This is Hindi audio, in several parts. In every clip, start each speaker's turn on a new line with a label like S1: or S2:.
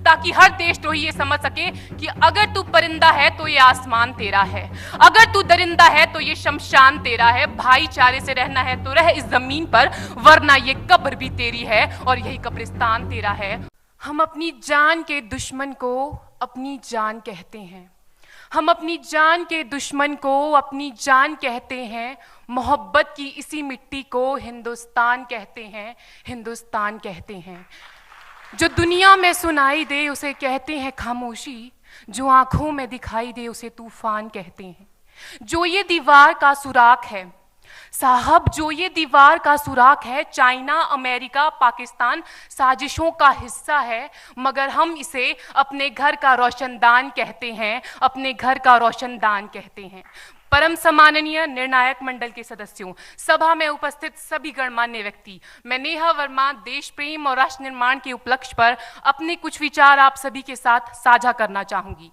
S1: ताकि हर देशद्रोही ये समझ सके कि अगर तू परिंदा है तो ये आसमान तेरा है, अगर तू दरिंदा है तो ये शमशान तेरा है। भाईचारे से रहना है तो रह इस जमीन पर, वरना ये कब्र भी तेरी है और यही कब्रिस्तान तेरा है। हम अपनी जान के दुश्मन को अपनी जान कहते हैं, हम अपनी जान के दुश्मन को अपनी जान कहते हैं। मोहब्बत की इसी मिट्टी को हिंदुस्तान कहते हैं, हिंदुस्तान कहते हैं। जो दुनिया में सुनाई दे उसे कहते हैं खामोशी, जो आंखों में दिखाई दे उसे तूफान कहते हैं। जो ये दीवार का सुराख है साहब, जो ये दीवार का सुराख है, चाइना, अमेरिका, पाकिस्तान साजिशों का हिस्सा है, मगर हम इसे अपने घर का रोशनदान कहते हैं, अपने घर का रोशनदान कहते हैं। परम सम्माननीय निर्णायक मंडल के सदस्यों, सभा में उपस्थित सभी गणमान्य व्यक्ति, मैं नेहा वर्मा देश प्रेम और राष्ट्र निर्माण के उपलक्ष्य पर अपने कुछ विचार आप सभी के साथ साझा करना चाहूंगी।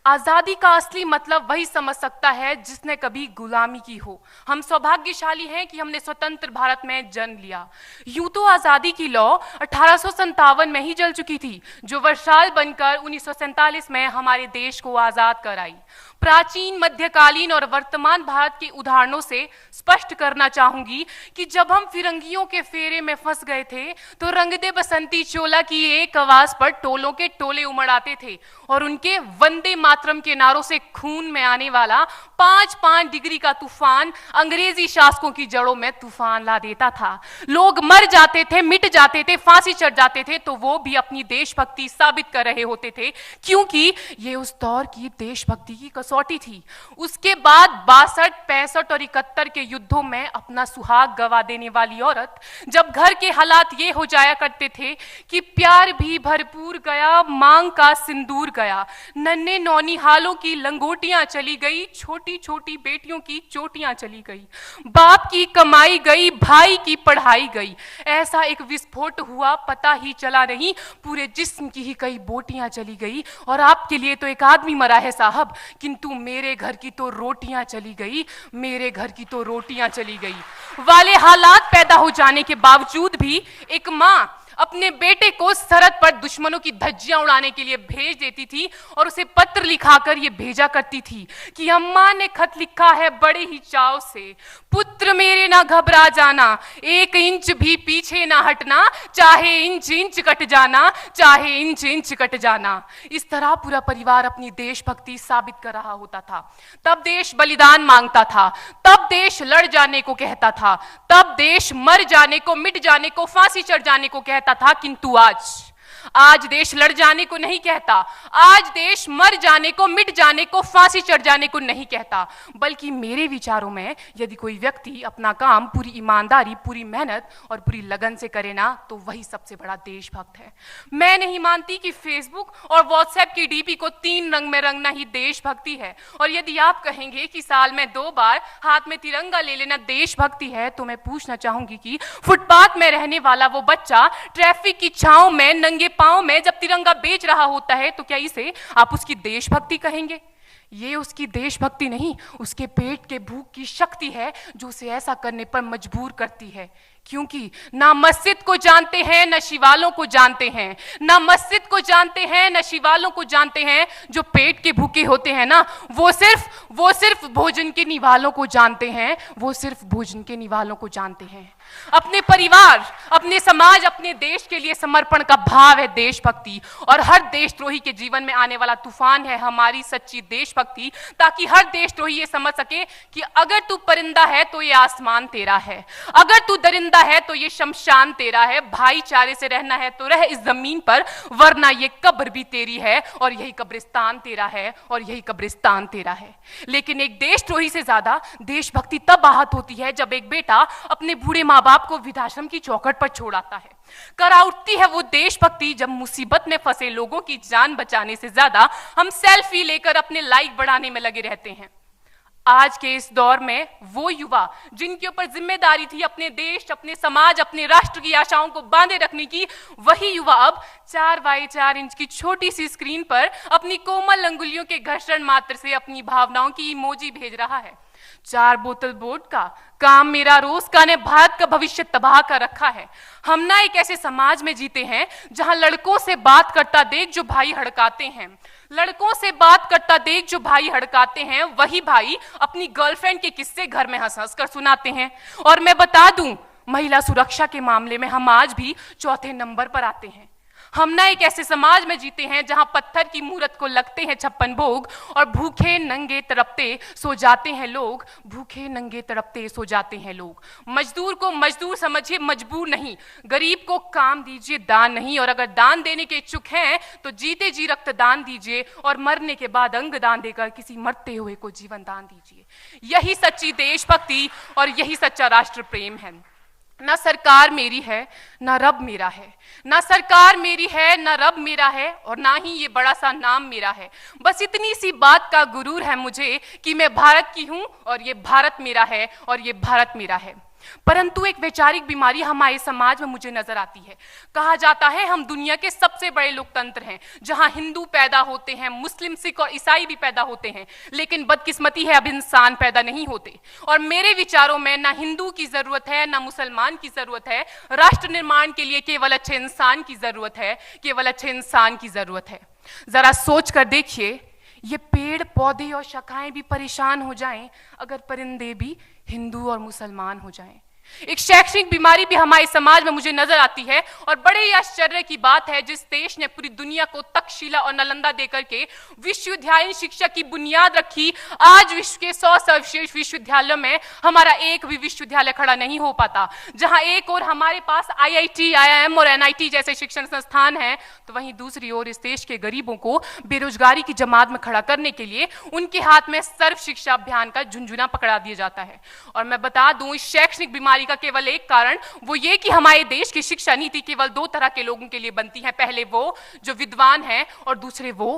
S1: आज़ादी का असली मतलब वही समझ सकता है जिसने कभी गुलामी की हो। हम सौभाग्यशाली हैं कि हमने स्वतंत्र भारत में जन्म लिया। यूं तो आज़ादी की लौ 1857 में ही जल चुकी थी, जो वर्षाल बनकर 1947 में हमारे देश को आज़ाद कराई। प्राचीन, मध्यकालीन और वर्तमान भारत के उदाहरणों से स्पष्ट करना चाहूंगी कि जब हम फिरंगियों के फेरे में फंस गए थे तो रंग दे बसंती चोला की एक आवाज पर टोलों के टोले उमड़ आते थे और उनके वंदे मातरम के नारों से खून में आने वाला 5-5 डिग्री का तूफान अंग्रेजी शासकों की जड़ों में तूफान ला देता था। लोग मर जाते थे, मिट जाते थे, फांसी चढ़ जाते थे, तो वो भी अपनी देशभक्ति साबित कर रहे होते थे, क्योंकि ये उस दौर की देशभक्ति की कसौटी थी। उसके बाद 62, 65 और 71 के युद्धों में अपना सुहाग गवा देने वाली औरत, जब घर के हालात ये हो जाया करते थे कि प्यार भी भरपूर गया, मांग का सिंदूर गया, नन्हे नौनिहालों की लंगोटियां चली गई, छोटी छोटी बेटियों की चोटियां चली गई, बाप की कमाई गई, भाई की पढ़ाई गई, ऐसा एक विस्फोट हुआ पता ही चला नहीं, पूरे जिस्म की ही कई बोटियां चली गई। और आपके लिए तो एक आदमी मरा है साहब, किंतु मेरे घर की तो रोटियां चली गई, मेरे घर की तो रोटियां चली गई वाले हालात पैदा हो जाने के बावजूद भी एक माँ अपने बेटे को सरहद पर दुश्मनों की धज्जियां उड़ाने के लिए भेज देती थी और उसे पत्र लिखाकर ये भेजा करती थी कि अम्मा ने खत लिखा है बड़े ही चाव से, पुत्र मेरे ना घबरा जाना, 1 इंच भी पीछे ना हटना, चाहे इंच इंच कट जाना, चाहे इंच इंच कट जाना। इस तरह पूरा परिवार अपनी देशभक्ति साबित कर रहा होता था। तब देश बलिदान मांगता था, तब देश लड़ जाने को कहता था, तब देश मर जाने को, मिट जाने को, फांसी चढ़ जाने को कहता था। किंतु आज देश लड़ जाने को नहीं कहता, आज देश मर जाने को, मिट जाने को, फांसी चढ़ जाने को नहीं कहता, बल्कि मेरे विचारों में यदि कोई व्यक्ति अपना काम पूरी ईमानदारी, पूरी मेहनत और पूरी लगन से करे ना, तो वही सबसे बड़ा देशभक्त है। मैं नहीं मानती कि फेसबुक और व्हाट्सएप की डीपी को 3 रंग में रंगना ही देशभक्ति है। और यदि आप कहेंगे कि साल में 2 बार हाथ में तिरंगा ले लेना देशभक्ति है, तो मैं पूछना चाहूंगी कि फुटपाथ में रहने वाला वो बच्चा ट्रैफिक की छांव में नंगे पांव में जब तिरंगा बेच रहा होता है, तो क्या इसे आप उसकी देशभक्ति कहेंगे? ये उसकी देशभक्ति नहीं, उसके पेट के भूख की शक्ति है जो उसे ऐसा करने पर मजबूर करती है। क्योंकि ना मस्जिद को जानते हैं, न शिवालों को जानते हैं, ना मस्जिद को जानते हैं, न शिवालों को जानते हैं। जो पेट के भूखे होते हैं ना, वो सिर्फ भोजन के निवालों को जानते हैं, वो सिर्फ भोजन के निवालों को जानते हैं। अपने परिवार, अपने समाज, अपने देश के लिए समर्पण का भाव है देशभक्ति। और हर देशद्रोही के जीवन में आने वाला तूफान है हमारी सच्ची देशभक्ति, ताकि हर देशद्रोही ये समझ सके कि अगर तू परिंदा है तो ये आसमान तेरा है, अगर तू दरिंदा है तो ये शमशान तेरा है। भाईचारे से रहना है तो रह इस जमीन पर, वरना ये कब्र भी तेरी है और यही कब्रिस्तान तेरा है, और यही कब्रिस्तान तेरा है। लेकिन एक देशद्रोही से ज्यादा देशभक्ति तब आहत होती है जब एक बेटा अपने बूढ़े माँ बाप को वृद्धाश्रम की चौखट पर छोड़ आता है। करा उठती है वो देशभक्ति जब मुसीबत में फंसे लोगों की जान बचाने से ज्यादा हम सेल्फी लेकर अपने लाइक बढ़ाने में लगे रहते हैं। आज के इस दौर में वो युवा जिनके ऊपर जिम्मेदारी थी अपने देश, अपने समाज, अपने राष्ट्र की आशाओं को बांधे रखने की, वही युवा अब 4x4 इंच की छोटी सी स्क्रीन पर अपनी कोमल अंगुलियों के घर्षण मात्र से अपनी भावनाओं की इमोजी भेज रहा है। 4 बोतल वोडका, काम मेरा रोज का ने भारत का भविष्य तबाह कर रखा है। हम ना एक ऐसे समाज में जीते हैं जहां लड़कों से बात करता देख जो भाई हड़काते हैं, लड़कों से बात करता देख जो भाई हड़काते हैं, वही भाई अपनी गर्लफ्रेंड के किस्से घर में हंस हंस कर सुनाते हैं। और मैं बता दूं, महिला सुरक्षा के मामले में हम आज भी चौथे नंबर पर आते हैं। हम ना एक ऐसे समाज में जीते हैं जहां पत्थर की मूरत को लगते हैं 56 भोग और भूखे नंगे तड़पते सो जाते हैं लोग, भूखे नंगे तड़पते सो जाते हैं लोग। मजदूर को मजदूर समझिए, मजबूर नहीं। गरीब को काम दीजिए, दान नहीं। और अगर दान देने के इच्छुक हैं तो जीते जी रक्तदान दीजिए और मरने के बाद अंग दान देकर किसी मरते हुए को जीवन दान दीजिए। यही सच्ची देशभक्ति और यही सच्चा राष्ट्र प्रेम है। ना सरकार मेरी है ना रब मेरा है, ना सरकार मेरी है ना रब मेरा है, और ना ही ये बड़ा सा नाम मेरा है। बस इतनी सी बात का गुरूर है मुझे कि मैं भारत की हूं और ये भारत मेरा है और ये भारत मेरा है। परंतु एक वैचारिक बीमारी हमारे समाज में मुझे नजर आती है। कहा जाता है हम दुनिया के सबसे बड़े लोकतंत्र हैं, जहां हिंदू पैदा होते हैं, मुस्लिम, सिख और ईसाई भी पैदा होते हैं, लेकिन बदकिस्मती है अब इंसान पैदा नहीं होते। और मेरे विचारों में ना हिंदू की जरूरत है ना मुसलमान की जरूरत है, राष्ट्र निर्माण के लिए केवल अच्छे इंसान की जरूरत है, केवल अच्छे इंसान की जरूरत है। जरा सोच कर देखिए, ये पेड़ पौधे और शाखाएं भी परेशान हो जाएं अगर परिंदे भी हिंदू और मुसलमान हो जाएं। एक शैक्षणिक बीमारी भी हमारे समाज में मुझे नजर आती है, और बड़े ही आश्चर्य की बात है जिस देश ने पूरी दुनिया को तक्षशिला और नालंदा देकर के विश्वविद्यालयीन शिक्षा की बुनियाद रखी, आज विश्व के 100 सर्वश्रेष्ठ विश्वविद्यालयों में हमारा एक भी विश्वविद्यालय खड़ा नहीं हो पाता। जहां एक और हमारे पास IIT, IIM और NIT जैसे शिक्षण संस्थान हैं, तो वहीं दूसरी ओर इस देश के गरीबों को बेरोजगारी की जमात में खड़ा करने के लिए उनके हाथ में सर्व शिक्षा अभियान का झुंझुना पकड़ा दिया जाता है। और मैं बता दूं, इस शैक्षणिक बीमारी का केवल एक कारण वो ये कि हमारे देश की शिक्षा नीति केवल 2 तरह के लोगों के लिए बनती है। पहले वो जो विद्वान हैं और दूसरे वो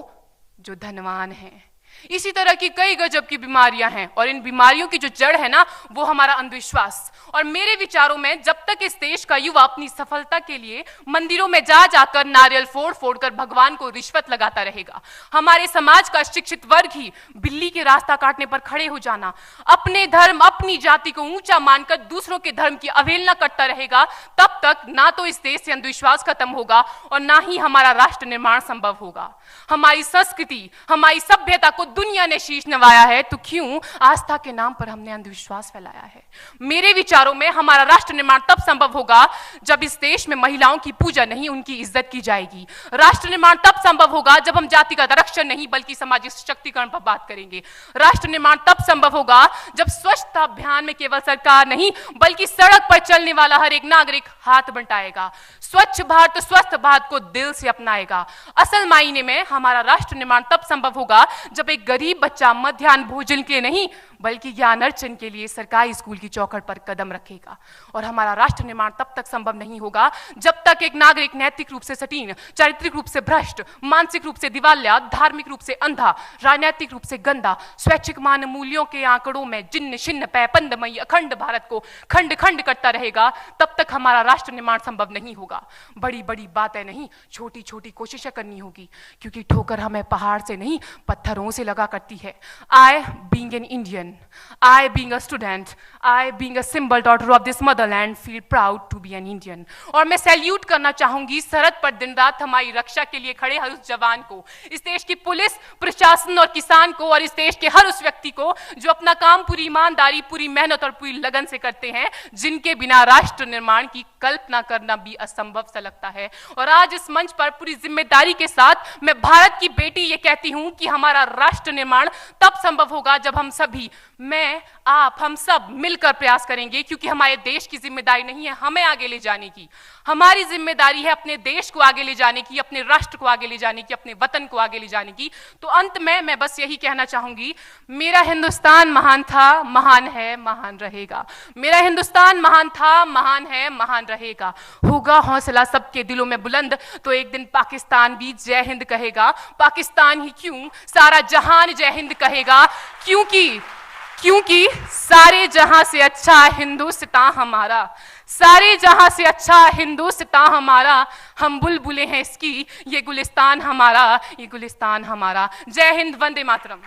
S1: जो धनवान हैं। इसी तरह की कई गजब की बीमारियां हैं, और इन बीमारियों की जो जड़ है ना, वो हमारा अंधविश्वास। और मेरे विचारों में जब तक इस देश का युवा अपनी सफलता के लिए मंदिरों में जा जाकर नारियल फोड़ फोड़ कर भगवान को रिश्वत लगाता रहेगा, हमारे समाज का शिक्षित वर्ग ही बिल्ली के रास्ता काटने पर खड़े हो जाना, अपने धर्म अपनी जाति को ऊंचा मानकर दूसरों के धर्म की अवहेलना करता रहेगा, तब तक ना तो इस देश से अंधविश्वास खत्म होगा और ना ही हमारा राष्ट्र निर्माण संभव होगा। हमारी संस्कृति, हमारी सभ्यता को दुनिया ने शीश नवाया है, तो क्यों आस्था के नाम पर हमने अंधविश्वास फैलाया है? मेरे विचारों में हमारा राष्ट्र निर्माण तब संभव होगा जब इस देश में महिलाओं की पूजा नहीं, उनकी इज्जत की जाएगी। राष्ट्र निर्माण तब संभव होगा जब हम जातिगत आरक्षण नहीं बल्कि सामाजिक सशक्तिकरण पर बात करेंगे। राष्ट्र निर्माण तब संभव होगा जब स्वच्छता अभियान में केवल सरकार नहीं बल्कि सड़क पर चलने वाला हर एक नागरिक हाथ बंटाएगा, स्वच्छ भारत स्वस्थ भारत को दिल से अपनाएगा। असल मायने में हमारा राष्ट्र निर्माण तब संभव होगा जब एक गरीब बच्चा मध्याह्न भोजन के लिए नहीं बल्कि ज्ञान अर्जन के लिए सरकारी स्कूल की चौखट पर कदम रखेगा। और हमारा राष्ट्र निर्माण तब तक संभव नहीं होगा जब तक एक नागरिक नैतिक रूप से सटीन, चारित्रिक रूप से भ्रष्ट, मानसिक रूप से दिवालिया, धार्मिक रूप से अंधा, राजनीतिक रूप से गंदा, स्वैच्छिक मान मूल्यों के आंकड़ों में जिन्न शिन्न पैपंदमयी अखंड भारत को खंड खंड करता रहेगा। तब तक हमारा राष्ट्र निर्माण संभव नहीं होगा। बड़ी बड़ी बातें नहीं, छोटी छोटी कोशिशें करनी होगी, क्योंकि ठोकर हमें पहाड़ से नहीं पत्थरों से लगा करती है। I being an Indian, I being a student, I being a symbol daughter of this motherland feel proud to be an Indian। और मैं सैल्यूट करना चाहूंगी सरहद पर दिन रात हमारी रक्षा के लिए खड़े हर उस जवान को, इस देश की पुलिस प्रशासन और किसान को, और इस देश के हर उस व्यक्ति को जो अपना काम पूरी ईमानदारी, पूरी मेहनत और पूरी लगन से करते हैं, जिनके बिना राष्ट्र निर्माण की कल्पना करना भी असंभव सा लगता है। और आज इस मंच पर पूरी जिम्मेदारी के साथ मैं भारत की बेटी ये कहती हूं कि हमारा राष्ट्र निर्माण तब संभव होगा जब हम सभी, मैं, आप, हम सब मिलकर प्रयास करेंगे, क्योंकि हमारे देश की जिम्मेदारी नहीं है हमें आगे ले जाने की, हमारी जिम्मेदारी है अपने देश को आगे ले जाने की, अपने राष्ट्र को आगे ले जाने की, अपने वतन को आगे ले जाने की। तो अंत में मैं बस यही कहना चाहूंगी, मेरा हिंदुस्तान महान था, महान है, महान रहेगा। मेरा हिंदुस्तान महान था, महान है, महान रहेगा। होगा हौसला सबके दिलों में बुलंद तो एक दिन पाकिस्तान भी जय हिंद कहेगा। पाकिस्तान ही क्यों, सारा जहान जय हिंद कहेगा, क्योंकि सारे जहां से अच्छा हिंदुस्तान हमारा, सारे जहां से अच्छा हिंदुस्तान हमारा, हम बुलबुलें हैं इसकी, ये गुलिस्तान हमारा, ये गुलिस्तान हमारा। जय हिंद, वंदे मातरम।